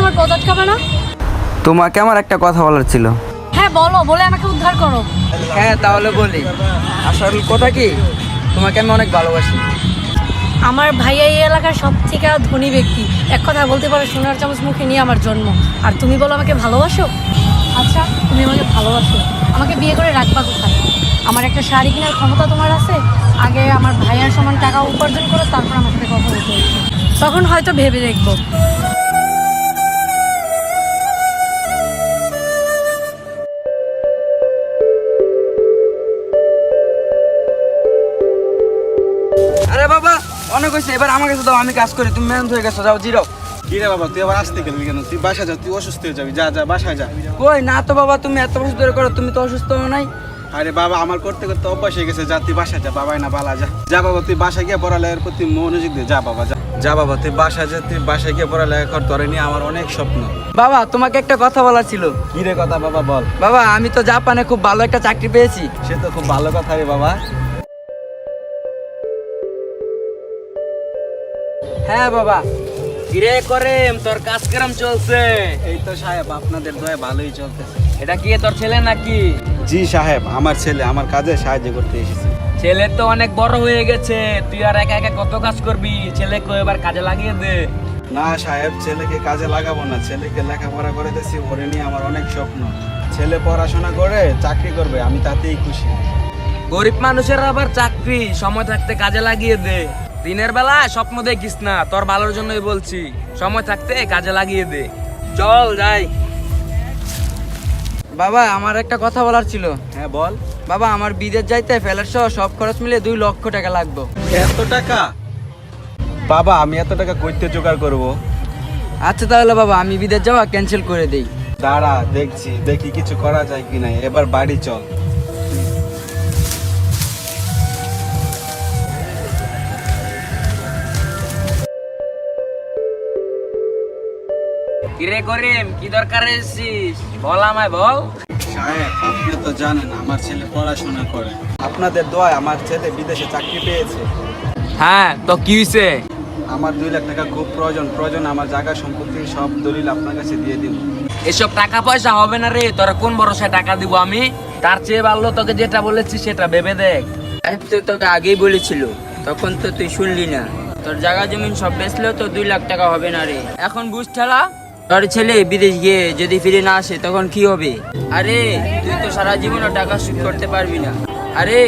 আমার পথ আটকাবে না? তোমাকে আমার একটা কথা বলার ছিল। হ্যাঁ বলো, বলে আমাকে উদ্ধার করো। হ্যাঁ তাহলে বলি। আসল কথা কি, তোমাকে আমি অনেক ভালোবাসি। আমার ভাইয়া এই এলাকার সব থেকে ধনী ব্যক্তি, এক কথা বলতে পারো সোনার চামচ মুখে নিয়ে আমার জন্ম, আর তুমি বলো আমাকে ভালোবাসো? আচ্ছা তুমি আমাকে ভালোবাসো, আমাকে বিয়ে করে রাখবা কোথায়? আমার একটা শাড়ি কেনার ক্ষমতা তোমার আছে? আগে আমার ভাইয়ার সমান টাকা উপার্জন করো, তারপর আমার সাথে কথা বলতে এসো। তখন হয়তো ভেবে দেখবো। আরে বাবা অনেক হয়েছে, এবার আমার কাছে দাও, আমি কাজ করি। তুমি মেহনত হয়ে গেছো, যাও জিরাও। কি রে বাবা, তুই আবার আসতে গেলি কেন? তুই বাসা যা, তুই অসুস্থ হয়ে যাবি। যা যা বাসায় যা। কই না তো বাবা, তুমি এত বছর ধরে করো, তুমি তো অসুস্থ হও নাই। আরে বাবা, আমার করতে করতে অভ্যাস হয়ে গেছে। যা তুই বাসায় যা, বাবাই না বালা। যা যা বাবা, তুই বাসায় গিয়ে পড়ালেখার প্রতি মনোযোগ দে। যা বাবা যা। যা বাবা তুই বাসায় যা, তুই বাসায় গিয়ে পড়ালেখা কর। তোরে নিয়ে আমার অনেক স্বপ্ন। বাবা তোমাকে একটা কথা বলার ছিল। কি রে কথা বাবা, বল। বাবা আমি তো জাপানে খুব ভালো একটা চাকরি পেয়েছি। সে তো খুব ভালো কথা রে বাবা। হ্যাঁ বাবা। কিরে করেম, তোর কাজ কেরম চলছে? এই তো সাহেব, আপনাদের দয়া ভালোই চলতেছে। এটা কি তোর ছেলে নাকি? জি সাহেব, আমার ছেলে আমার কাজে সাহায্য করতে এসেছে। ছেলে তো অনেক বড় হয়ে গেছে, তুই আর একা একা কত কাজ করবি? ছেলেকে এবার কাজে লাগিয়ে দে। না সাহেব, ছেলেকে কাজে লাগাবো না, ছেলেকে লেখাপড়া করে দিয়েছি। ওরে নিয়ে আমার অনেক স্বপ্ন। ছেলে পড়াশোনা করে চাকরি করবে, আমি তাতেই খুশি। গরিব মানুষের আবার চাকরি, সময় থাকতে কাজে লাগিয়ে দে। দিনের বেলা স্বপ্ন দেখিস না, তোর ভালোর জন্যই বলছি। সময় থাকতে কাজে লাগিয়ে দে। চল যাই। বাবা আমার একটা কথা বলার ছিল। হ্যাঁ বল। বাবা আমার বিদেশ যাইতে ফ্লাইট সহ সব খরচ মিলে 2 লক্ষ টাকা লাগবে। এত টাকা? বাবা আমি এত টাকা কইতে জোগাড় করব? আচ্ছা তাহলে বাবা আমি বিদেশ যাওয়া ক্যান্সেল করে দেই। দাঁড়া দেখছি, দেখি কিছু করা যায় কিনা। এবার বাড়ি চল। কিরে করিম, কি দরকার এসেছিস? বল আমায় বল। সাহেব আপনি তো জানেন আমার ছেলে পড়াশোনা করে। আপনাদের দোয়ায় আমার ছেলে বিদেশে চাকরি পেয়েছে। হ্যাঁ তো কি হয়েছে? আমার 2 লাখ টাকা খুব প্রয়োজন। আমার জায়গা সম্পত্তির সব দলিল আপনার কাছে দিয়ে দিব। এসব টাকা পয়সা হবে না রে, তোরা কোন ভরসায় টাকা দিব আমি? তার চেয়ে ভালো তোকে যেটা বলেছি সেটা ভেবে দেখ। তো তোকে আগেই বলেছিল, তখন তো তুই শুনলি না। তোর জায়গা জমিন সব বেচলেও তো 2 লাখ টাকা হবে না রে। এখন বুঝ ঠেলা, তোর ছেলে বিদেশ গিয়ে যদি ফিরে না আসে তখন কি হবে? আরে তুই তো সারা জীবনও টাকা শোধ করতে পারবি না। আরে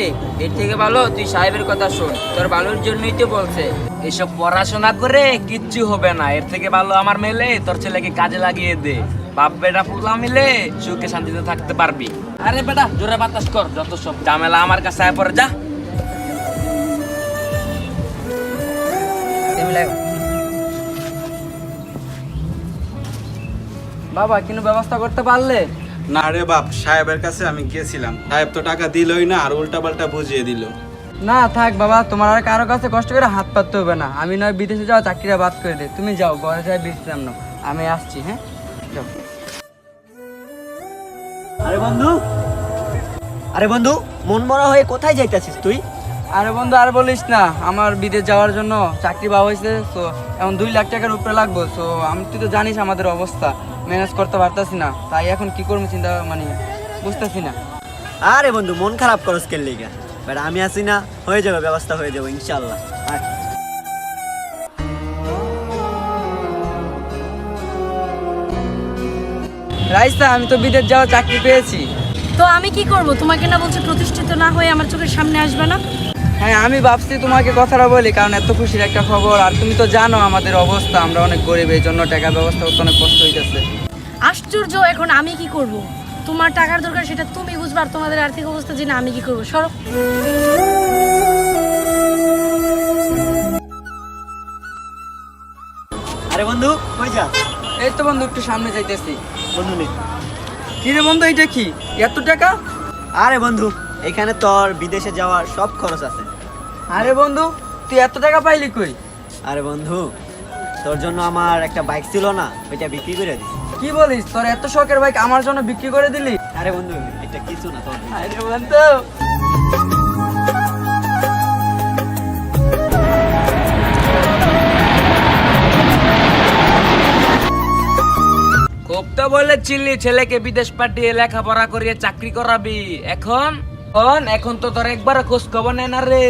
এর থেকে ভালো তুই সাহেবের কথা শোন, তোর ভালোর জন্যই তো বলছে। এসব পড়াশোনা করে কিচ্ছু হবে না, এর থেকে ভালো আমার মেলে তোর ছেলেকে কাজে লাগিয়ে দে। বাপ বেটা পুলা মিলে সুখে শান্তিতে থাকতে পারবি। আরে বেটা জোরে বাতাস কর, যত সব ঝামেলা আমার কাছে আয় পড়ে। যা। বাবা কোনো ব্যবস্থা করতে পারলে? না রে বাপ, সাহেবের কাছে আমি গিয়েছিলাম, সাহেব তো টাকা দিলই না, আর উল্টাপাল্টা বুঝিয়ে দিল। না থাক বাবা, তোমার আর কারো কাছে কষ্ট করে হাত পাততে হবে না। আমি নয় বিদেশে যাওয়া চাকরিটা বাদ করে দে। তুমি যাও ঘরে যাই বিশ্রাম নাও, আমি আসছি। হ্যাঁ যাও। আরে বন্ধু মন মরা হয়ে কোথায় যাইতাছিস তুই? আরে বন্ধু আর বলিস না, আমার বিদেশ যাওয়ার জন্য চাকরি পাওয়া হয়েছে। তো এখন 2 লাখ টাকার উপরে লাগবে। তো তুই তো জানিস আমাদের অবস্থা, ম্যানেজ করতে পারতাছি না। তাই এখন কি করবো চিন্তা বুঝতেছি না। আরে বন্ধু মন খারাপ করস কেন লিগা? বাট আমি আছি না, হয়ে যাবে, ব্যবস্থা হয়ে যাবে ইনশাআল্লাহ। আর রাইসা আমি তো বিদেশ যাওয়ার চাকরি পেয়েছি। তো আমি কি করব? তোমাকে না বলছে প্রতিষ্ঠিত না হয়ে আমার চোখের সামনে আসবে না? হ্যাঁ আমি ভাবছি তোমাকে কথাটা বলি, কারণ এত খুশির একটা খবর। আর তুমি তো জানো আমাদের অবস্থা, আমরা অনেক গরিব, এই জন্য টাকার ব্যবস্থা করতে অনেক কষ্ট হইতেছে। আশ্চর্য, এখন আমি কি করব? তোমার টাকার দরকার সেটা তুমি বুঝবে, আর তোমাদের আর্থিক অবস্থা জেনে আমি কি করব? সরো। আরে বন্ধু কই যা? এই তো বন্ধু একটু সামনে যাইতেছি। বন্ধু নে। কি রে বন্ধু, এটা কি এত টাকা? আরে বন্ধু এখানে তোর বিদেশে যাওয়ার সব খরচ আছে। আরে বন্ধু তুই এত টাকা পাইলি কই? আরে বন্ধু তোর জন্য আমার একটা বাইক ছিল না, ওইটা বিক্রি করে দিছি। কি বলিস, তোর এত শখের বাইক আমার জন্য বিক্রি করে দিলি? আরে বন্ধু এটা কিছু না তোর। আরে বন্ধু বলেছিলি ছেলেকে বিদেশ পাঠিয়ে লেখাপড়া করিয়ে চাকরি করাবি, এখন এখন তো তোর একবারও খোঁজ খবর নেয় না রে।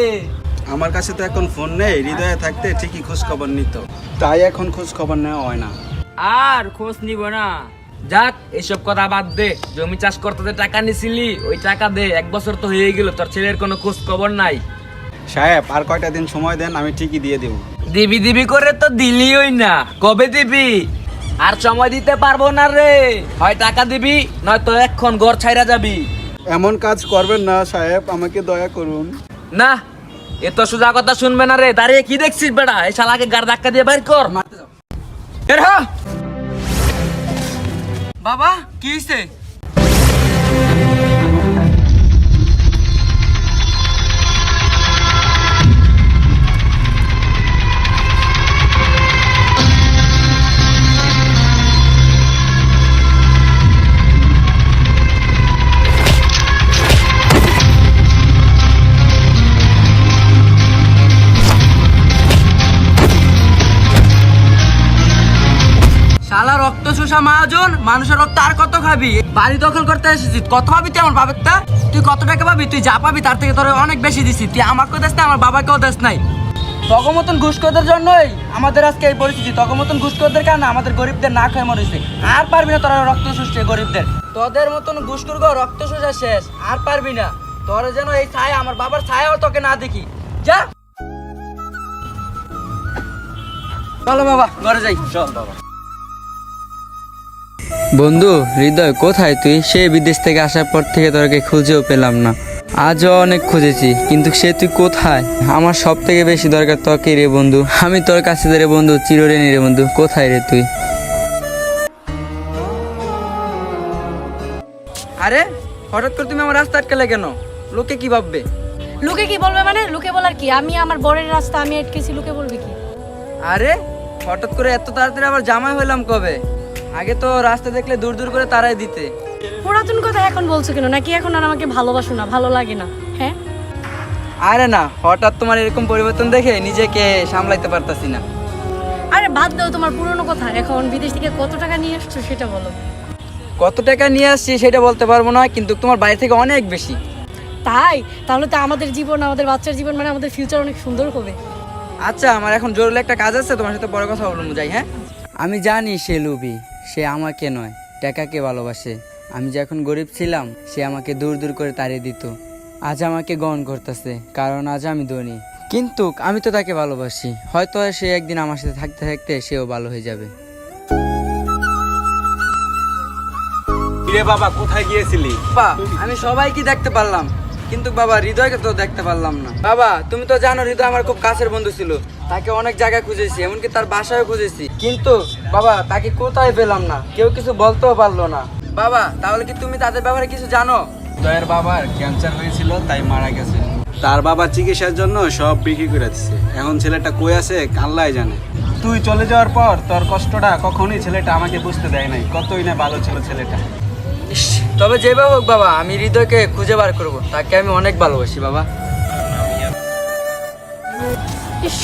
আমার কাছে তো এখন ফোন নেই, হৃদয়ে থাকতে ঠিকই খোঁজ খবর নিত, তাই এখন খোঁজ খবর নেওয়া হয় না। আর খোঁজ নিব না, যাক এইসব কথা বাদ দে। জমি চাষ করতে যে টাকা নিছিলি ওই টাকা দে, 1 বছর তো হয়ে গেল, তোর ছেলের কোনো খোঁজ খবর নাই। সাহেব আর কয়টা দিন সময় দেন, আমি ঠিকই দিয়ে দেবো। দিবি করে তো দিলিই না, কবে দিবি? আর সময় দিতে পারবো না রে, হয় টাকা দিবি নয়তো এখন ঘর ছাইরা যাবি। এমন কাজ করবেন না সাহেব, আমাকে দয়া করুন। না, এত সোজা কথা শুনবে না রে। দাঁড়িয়ে কি দেখছিস বেটা? এই শালাকে গাড় ধাক্কা দিয়ে বাইর কর। বের হ। বাবা কি হইছে? শালা রক্ত শোষা মহাজন, মানুষের রক্ত আর কত খাবি? বাড়ি দখল করতে এসেছিস, কত পাবি তুই আমার বাবারটা? তুই কত টাকা পাবি? তুই যা পাবি তার থেকে তোর অনেক বেশি দিছিস। তুই আমাকেও দেস না, আমার বাবাকেও দেস নাই। তখন মতন ঘুষখোরদের জন্যই আমাদের আজকে এই পরিস্থিতি। তখন মতন ঘুষখোরদের কারণে আমাদের গরিবদের না খেয়ে মরেছে। আর পারবি না তোরা রক্ত শুষতে গরিবদের। তোদের মতন ঘুষখোর রক্ত শোষা শেষ, আর পারবি না। তোরা যেন এই ছায়া, আমার বাবার ছায়াও তোকে না দেখি। যা চলো বাবা, ঘরে যাই। চল বাবা। বন্ধু হৃদয়, কোথায় তুই? সে বিদেশ থেকে আসার পর থেকে তোকে খুঁজেও পেলাম না। আজও অনেক খুঁজেছি, কিন্তু সে তুই কোথায়? আমার সব থেকে বেশি দরকার তোকে রে বন্ধু। আমি তোর কাছে রে বন্ধু, চিরঋণী রে বন্ধু। কোথায় রে তুই? আরে হঠাৎ করে তুমি আমার রাস্তা আটকালে কেন? লোকে কি ভাববে? লোকে কি বলবে মানে? লোকে বলার কি? আমি আমার বরের রাস্তা আমি আটকেছি, লোকে বলবে কি? আরে হঠাৎ করে এত তাড়াতাড়ি আবার জামাই হইলাম কবে? আগে তো রাস্তা দেখলে দূর দূর করে তাড়াই দিতে। পুরাতন কথা এখন বলছো কেন? নাকি এখন আর আমাকে ভালোবাসো না, ভালো লাগে না? হ্যাঁ আরে না, হঠাৎ তোমার এরকম পরিবর্তন দেখে নিজেকে সামলাইতে পারতাছি না। আরে বাদ দাও তোমার পুরনো কথা। এখন বিদেশ থেকে কত টাকা নিয়ে আসছো সেটা বলো। কত টাকা নিয়ে আসছি সেটা বলতে পারবো না, কিন্তু তোমার বাড়ি থেকে অনেক বেশি। তাই? তাহলে তো আমাদের জীবন, আমাদের বাচ্চার জীবন, মানে আমাদের ফিউচার অনেক সুন্দর হবে। আচ্ছা, আমার এখন জরুরি একটা কাজ আছে, তোমার সাথে পরে কথা বলবো। যাই। হ্যাঁ, আমি জানি সে লোভী, সে আমাকে নয় টাকাকে ভালোবাসে। আমি যখন গরিব ছিলাম সে আমাকে দূর দূর করে তাড়িয়ে দিত। আজ আমাকে গ্রহণ করতেছে কারণ আজ আমি ধনী, কিন্তু আমি তো তাকে ভালোবাসি। হয়তো সে একদিন আমার সাথে থাকতে থাকতে সেও ভালো হয়ে যাবে। কিরে বাবা, কোথায় গিয়েছিলি? বাবা আমি সবাইকে দেখতে পারলাম, কিন্তু বাবা হৃদয়কে তো দেখতে পারলাম না। বাবা তুমি তো জানো হৃদয় আমার খুব কাছের বন্ধু ছিল। তাকে অনেক জায়গায় খুঁজেছি, এমনকি তার বাসায় খুঁজেছি, কিন্তু বাবা তাকে কোথায় পেলাম না। কেউ কিছু বলতেও পারলো না। বাবা তাহলে কি তুমি তাদের ব্যাপারে কিছু জানো? হৃদয়ের বাবার ক্যান্সার হয়েছিল, তাই মারা গেছে। তার বাবা চিকিৎসার জন্য সব বিক্রি করে দিচ্ছে। এখন ছেলেটা কই আছে আল্লাহই জানে। তুই চলে যাওয়ার পর তোর কষ্টটা কখনোই ছেলেটা আমাকে বুঝতে দেয় নাই। কতই না ভালো ছিল ছেলেটা। ইস, তবে যেভাবে হোক বাবা, আমি হৃদয়কে খুঁজে বার করবো। তাকে আমি অনেক ভালোবাসি বাবা। ইস,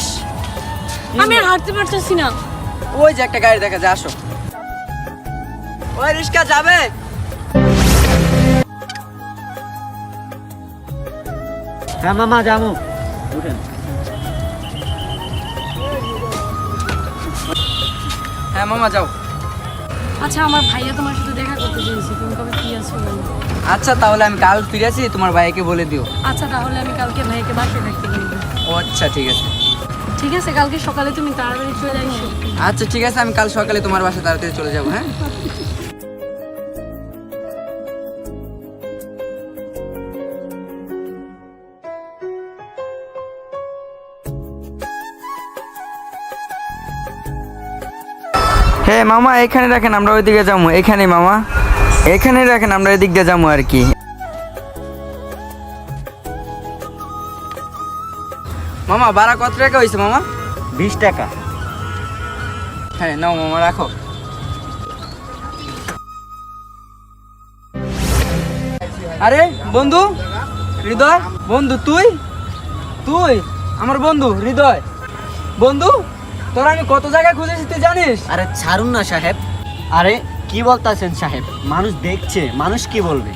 আমি আর হাঁটতে পারতেছি না। ওই যে একটা গাড়ি দেখা যায়, আসো। ওই রিস্কা যাবে? হ্যাঁ মামা যাবো, উঠেন। হ্যাঁ মামা যাও। আচ্ছা, আমার ভাইয়া তোমার সাথে দেখা করতে চেয়েছি, তুমি কবে ফ্রি আছো বলো। আচ্ছা তাহলে আমি কাল ফিরে আসি, তোমার ভাইকে বলে দিও। আচ্ছা তাহলে আমি কালকে ভাইয়াকে বাসায় থাকতে বলবো। ও আচ্ছা ঠিক আছে। ঠিক আছে, কালকে সকালে তুমি তাড়াতাড়ি চলে আসো। আচ্ছা ঠিক আছে, আমি কাল সকালে তোমার বাসায় তাড়াতাড়ি চলে যাবো। হ্যাঁ হ্যাঁ মামা, এখানে রাখেন, আমরা ওইদিকে যাবো। এখানে মামা, এখানে রাখেন, আমরা এদিক দিয়ে যাবো আর কি। মামা ভাড়া কত টাকা হয়েছে মামা? 20 টাকা। হ্যাঁ নাও মামা, রাখো। আরে বন্ধু হৃদয়, বন্ধু তুই তুই আমার বন্ধু হৃদয়। বন্ধু তোরা আমি কত জায়গায় খুঁজেছি তুই জানিস? আরে ছাড়ুন না সাহেব। আরে কি বলতেছেন সাহেব? মানুষ দেখছে, মানুষ কি বলবে?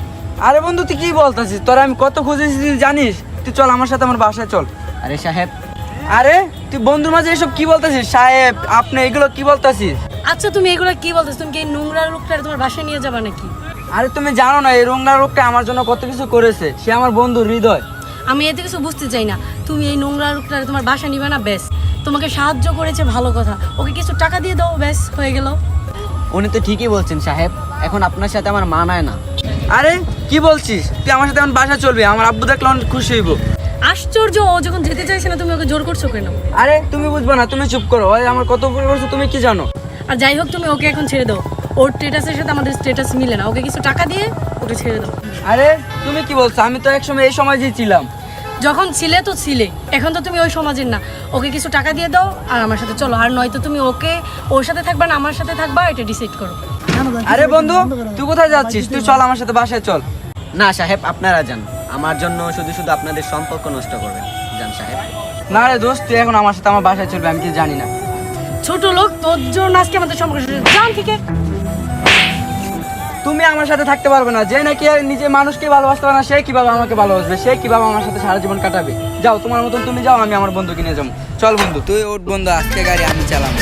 আরে বন্ধু তুই কি বলতেছিস? তোরা আমি কত খুঁজেছি তুই জানিস? তুই চল আমার সাথে আমার বাসায় চল। আরে সাহেব, আরে তুই বন্ধুর মাঝে এসব কি বলতেছিস? সাহেব আপনি এগুলো কি বলতেছিস? আচ্ছা তুমি এগুলো কি বলতেছো? তুমি কি এই নোংরা লোকটা তোমার বাসায় নিয়ে যাবা নাকি? আরে তুমি জানো না এই রোংরা লোকটা আমার জন্য কত কিছু করেছে। সে আমার বন্ধু হৃদয়। আমি এতে কিছু বুঝতে চাই না। তুমি এই নোংরা লোকটা তোমার বাসা নিবে না, ব্যাস। তোমাকে সাহায্য করেছে ভালো কথা, ওকে কিছু টাকা দিয়ে দাও, ব্যাস হয়ে গেল। উনি তো ঠিকই বলছেন সাহেব, এখন আপনার সাথে আমার মানায় না। আরে কি বলছিস? তুই আমার সাথে এখন বাসা চলবি? আমার আব্বু দেখলে অনেক খুশি হইব। আশ্চর্য, ও যখন যেতে চাইছে না তুমি ওকে জোর করছো কেন? আরে তুমি বুঝবে না, তুমি চুপ করো। ওই আমার কত উপকার করছো তুমি কি জানো? আর যাই হোক তুমি ওকে এখন ছেড়ে দাও। ওর স্ট্যাটাসের সাথে আমাদের স্ট্যাটাস মিলে না, ওকে কিছু টাকা দিয়ে ওকে ছেড়ে দাও। আরে তুমি কি বলছো? আমি তো একসময় এই সমাজেই ছিলাম। যখন ছিলে তো ছিলে, এখন তো তুমি ওই সমাজের না। ওকে কিছু টাকা দিয়ে দাও আর আমার সাথে চলো। আর নয়তো তুমি ওকে ওর সাথে থাকবা না আমার সাথে থাকবা, এটা ডিসাইড করো। আরে বন্ধু তুই কোথায় যাচ্ছিস? তুই চল আমার সাথে বাসায় চল। না সাহেব, আপনারা যান। আমার জন্য শুধু শুধু আপনাদের সম্পর্ক নষ্ট করবেন। যান সাহেব। না রে দোস্ত, তুই এখন আমার সাথে আমার বাসায় চলবে। আমি কি জানি না। ছোট লোক, তোর জন্য আজকে আমাদের সম্পর্ক শেষ। জান থেকে তুমি আমার সাথে থাকতে পারবে না। যে নাকি নিজে মানুষকে ভালোবাসতে পারে না, সে কিভাবে আমাকে ভালোবাসবে? সে কিভাবে আমার সাথে সারা জীবন কাটাবে? যাও তোমার মতন তুমি যাও, আমি আমার বন্ধুকে নিয়ে যাবো। চল বন্ধু, তুই ওঠ বন্ধু, আজকে গাড়ি আমি চালাবো।